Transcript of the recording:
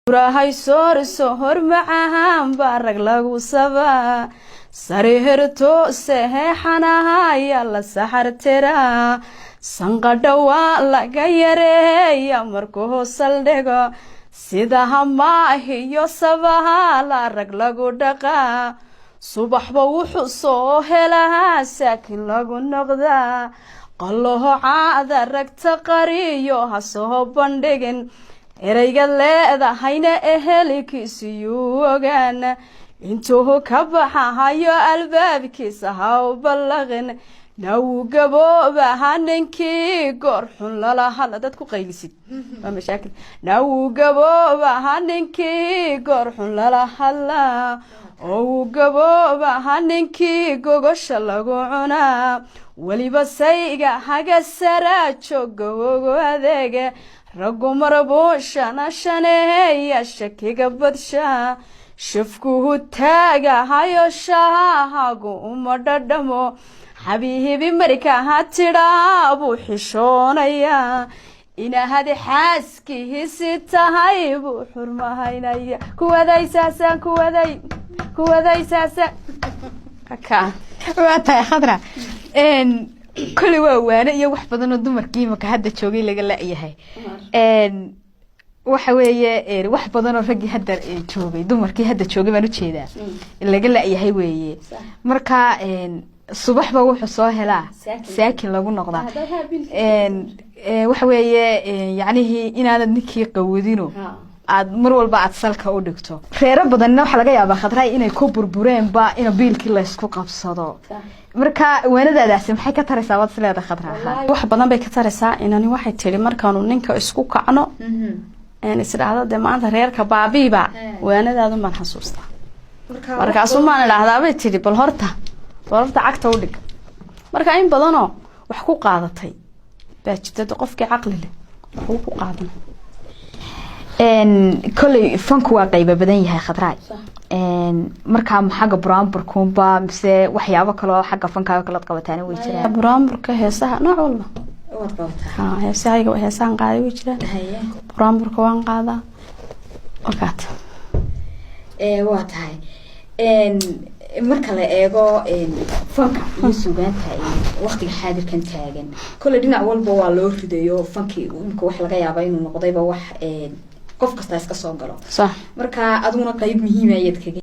rahay soor macaan barag lagu saba sarihirto seexanaha yalla saxartira sanqadhawa laga yareeya markuu saldhigo sida hamaahiyo sabaha la rag lagu dhaqa subaxba wuxuu soo helaa saakin lagu noqdaa qalloho caada ragta qariyo ha soo bandhigin erayga leedahayna ehelikiisiyuu ogaan intuu ka baxahayo albaabkiisa ha u ballaqin nawu gaboobaha ninkii goor xun lala hadla dad ku qaylisid waa mashaakil nawu gaboobaha ninkii goor xun lala hadla oo gaboobaha ninkii gogosha lagu cunaa weliba sayga haga saraa jooga ogo adeega raggu marabuushana shaneeya shakiga badsha shafkuhu taagahayo shaahagu uma dhadhamo xabiibi markaa tidhaa buu xishoonayaa inahadi xaaskiisi tahay buu xurmahaynaya kuwadaysaasaan kuwadaysaasaan waa tahay khadra kulli waa waane iyo wax badan oo dumarkii imaka hadda joogay laga la'yahay waxa weeye wax badan oo raggii hadda joogay dumarkii hadda joogay baan u jeedaa laga la'yahay weeye marka subaxba wuxuu soo helaa saakin lagu noqdaa waxa weeye yacnihii inaanad ninkii qawadino aad mar walba aad salka u dhigto reero badanna waxa laga yaabaa khadray inay ku burbureenba in biilkii la isku qabsado marka waanadaadaasi maxay ka taraysaa wad sileeda khadraa wax badan bay ka taraysaa inani waxay tiri markaanu ninka isku kacno isdhaahdo de maanta reerka baabiiba waanadaadu maan xasuusta markaasuu maan idhaahdaa bay tiri bal horta cagta u dhig marka in badanoo wax ku qaadatay baa jirta qofkii caqli leh waxuu ku qaadan kolley fanku waa qayba badan yahay khadray markaa xagga buraanburkuunba mise waxyaabo kaloo xagga fankaaga kala qabataana way jiraan buraanburka heesaha nooc walba heesahan qaaday way jiraan buraanburka waan qaadaa wakaat waa tahay marka la eego fanka iyo suugaanta waqtiga xaadirkan taagan kolley dhinac walba waa loo ridayo fankii imika wax laga yaaba inuu noqdayba wax qof kasta iska soo galo marka aduna qayb muhiim ah ayad kaga